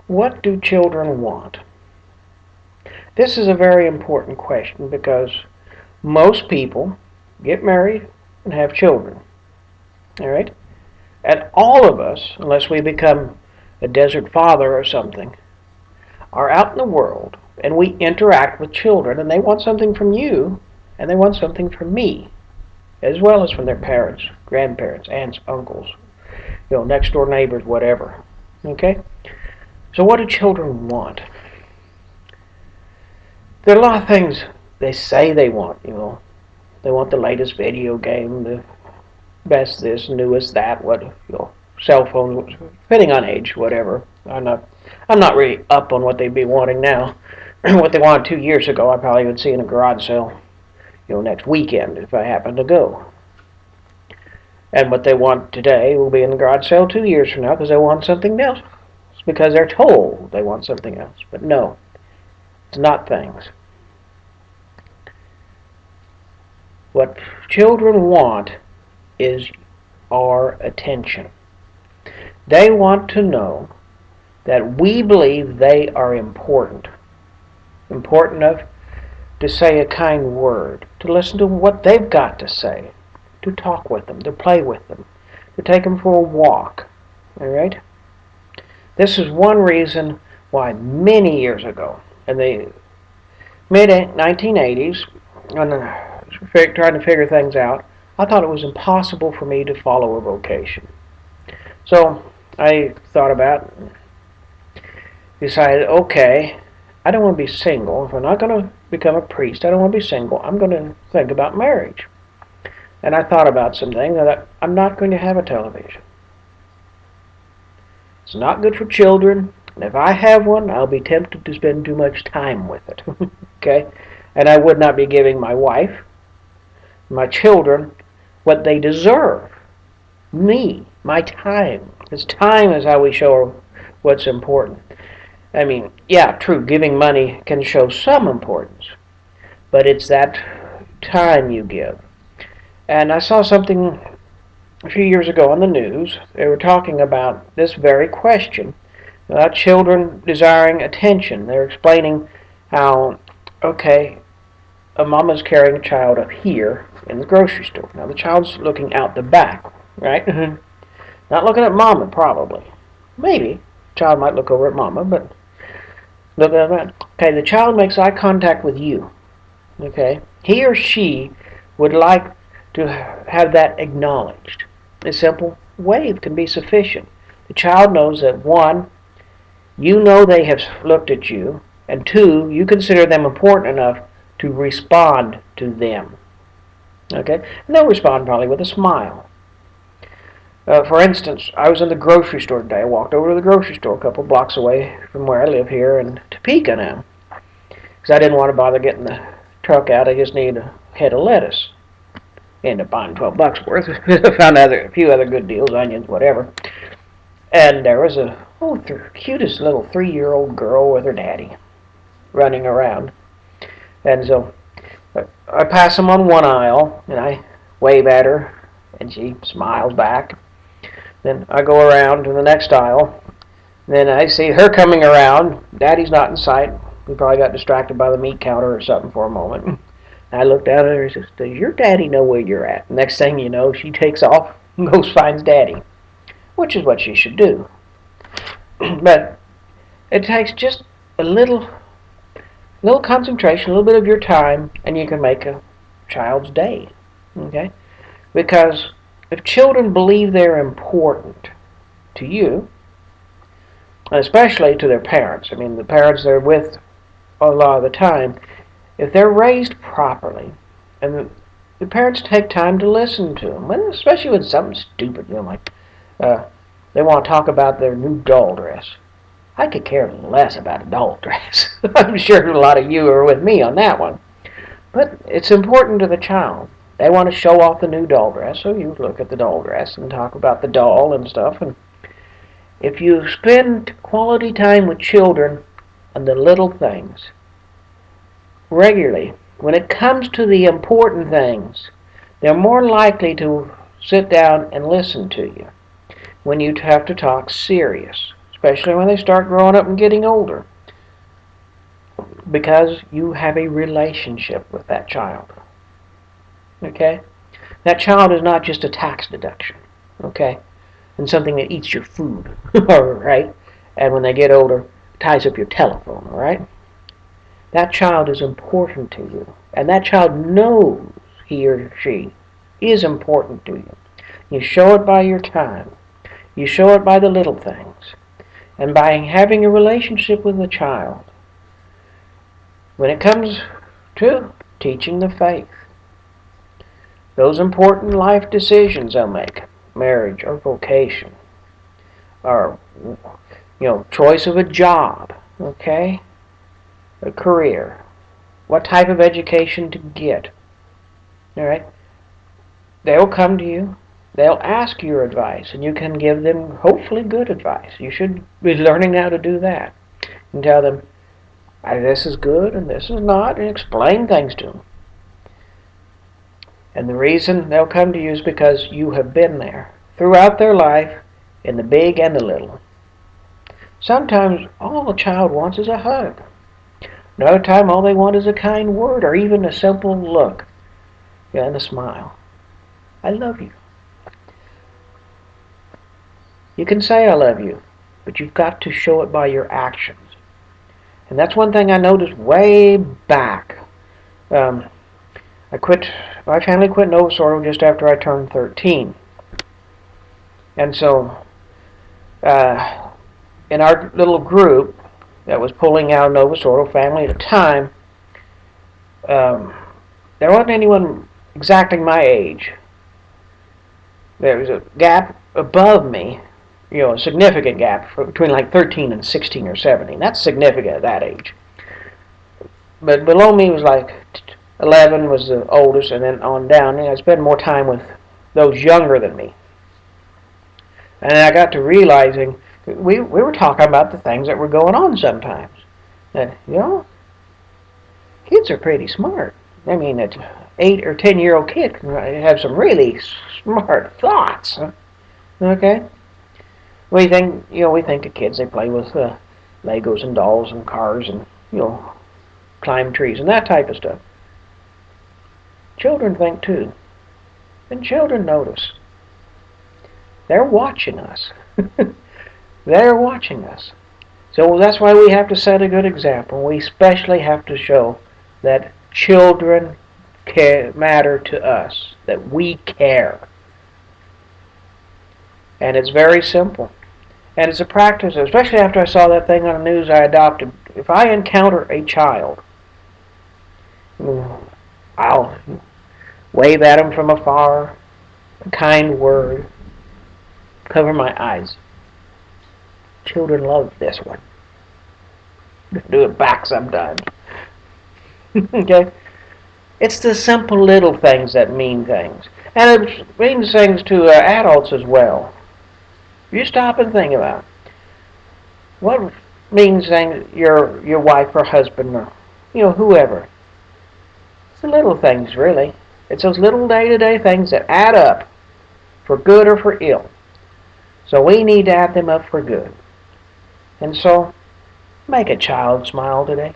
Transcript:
What do children want? This is a very important question because most people get married and have children. All right? And all of us, unless we become a desert father or something, are out in the world and we interact with children and they want something from you and they want something from me, as well as from their parents, grandparents, aunts, uncles, next door neighbors, whatever. Okay? So what do children want? There are a lot of things they say they want. They want the latest video game, the best this, newest that, cell phone, depending on age, whatever. I'm not really up on what they'd be wanting now. What they wanted 2 years ago, I probably would see in a garage sale, next weekend if I happen to go. And what they want today will be in the garage sale 2 years from now because they want something else. It's because they're told they want something else. But no, it's not things. What children want is our attention. They want to know that we believe they are important. Important enough to say a kind word, to listen to what they've got to say, to talk with them, to play with them, to take them for a walk. All right? This is one reason why many years ago, in the mid-1980s, when I was trying to figure things out, I thought it was impossible for me to follow a vocation. So I thought about it, decided, okay, I don't want to be single. If I'm not going to become a priest, I don't want to be single. I'm going to think about marriage. And I thought about some things that I'm not going to have a television. It's not good for children. And if I have one, I'll be tempted to spend too much time with it. Okay? And I would not be giving my wife, my children, what they deserve. Me, my time. Because time is how we show what's important. I mean, yeah, true, giving money can show some importance. But it's that time you give. And I saw something a few years ago on the news. They were talking about this very question, about children desiring attention. They're explaining how, okay, a mama's carrying a child up here in the grocery store. Now the child's looking out the back, right? Not looking at mama, probably. Maybe. The child might look over at mama, but look at that. Okay, the child makes eye contact with you. Okay? He or she would like to have that acknowledged. A simple wave can be sufficient. The child knows that, one, you know they have looked at you, and two, you consider them important enough to respond to them. Okay? And they'll respond probably with a smile. For instance, I was in the grocery store today. I walked over to the grocery store a couple blocks away from where I live here in Topeka now. Because I didn't want to bother getting the truck out. I just needed a head of lettuce. Ended up buying $12 worth. Found a few other good deals, onions, whatever. And there was the cutest little 3-year-old girl with her daddy running around. And so I pass them on one aisle, and I wave at her, and she smiles back. Then I go around to the next aisle. Then I see her coming around. Daddy's not in sight. He probably got distracted by the meat counter or something for a moment. I looked down at her and says, does your daddy know where you're at? Next thing you know, she takes off and goes finds daddy, which is what she should do. But it takes just a little concentration, a little bit of your time, and you can make a child's day. Okay? Because if children believe they're important to you, and especially to their parents, I mean the parents they're with a lot of the time, if they're raised properly, and the parents take time to listen to them, especially when something stupid, like they want to talk about their new doll dress. I could care less about a doll dress. I'm sure a lot of you are with me on that one. But it's important to the child. They want to show off the new doll dress, so you look at the doll dress and talk about the doll and stuff. And if you spend quality time with children on the little things, regularly, when it comes to the important things, they're more likely to sit down and listen to you when you have to talk serious, especially when they start growing up and getting older, because you have a relationship with that child. Okay? That child is not just a tax deduction. Okay? And something that eats your food. Alright? And when they get older, ties up your telephone. Alright? That child is important to you. And that child knows he or she is important to you. You show it by your time. You show it by the little things. And by having a relationship with the child, when it comes to teaching the faith, those important life decisions they'll make, marriage or vocation, or choice of a job, okay, a career, what type of education to get, all right, they'll come to you. They'll ask your advice, and you can give them hopefully good advice. You should be learning how to do that. And tell them, this is good and this is not, and explain things to them. And the reason they'll come to you is because you have been there throughout their life, in the big and the little. Sometimes all the child wants is a hug. Another time all they want is a kind word, or even a simple look and a smile. I love you. You can say I love you, but you've got to show it by your actions. And that's one thing I noticed way back. My family quit Nova Sorrow just after I turned 13. And so, in our little group that was pulling out Nova Sorrow family at the time, there wasn't anyone exactly my age. There was a gap above me, a significant gap between like 13 and 16 or 17. That's significant at that age. But below me was like 11 was the oldest, and then on down. I spent more time with those younger than me. And I got to realizing we were talking about the things that were going on sometimes. That, kids are pretty smart. I mean, an 8 or 10-year-old kid can have some really smart thoughts. Okay? We think of kids, they play with Legos and dolls and cars and, climb trees and that type of stuff. Children think too. And children notice. They're watching us. They're watching us. So that's why we have to set a good example. We especially have to show that children matter to us, that we care. And it's very simple. And it's a practice, especially after I saw that thing on the news I adopted. If I encounter a child, I'll wave at him from afar, a kind word, cover my eyes. Children love this one. Do it back sometimes. Okay? It's the simple little things that mean things. And it means things to adults as well. You stop and think about it. What means things your wife or husband or whoever. It's the little things, really. It's those little day-to-day things that add up for good or for ill. So we need to add them up for good. And so, make a child smile today.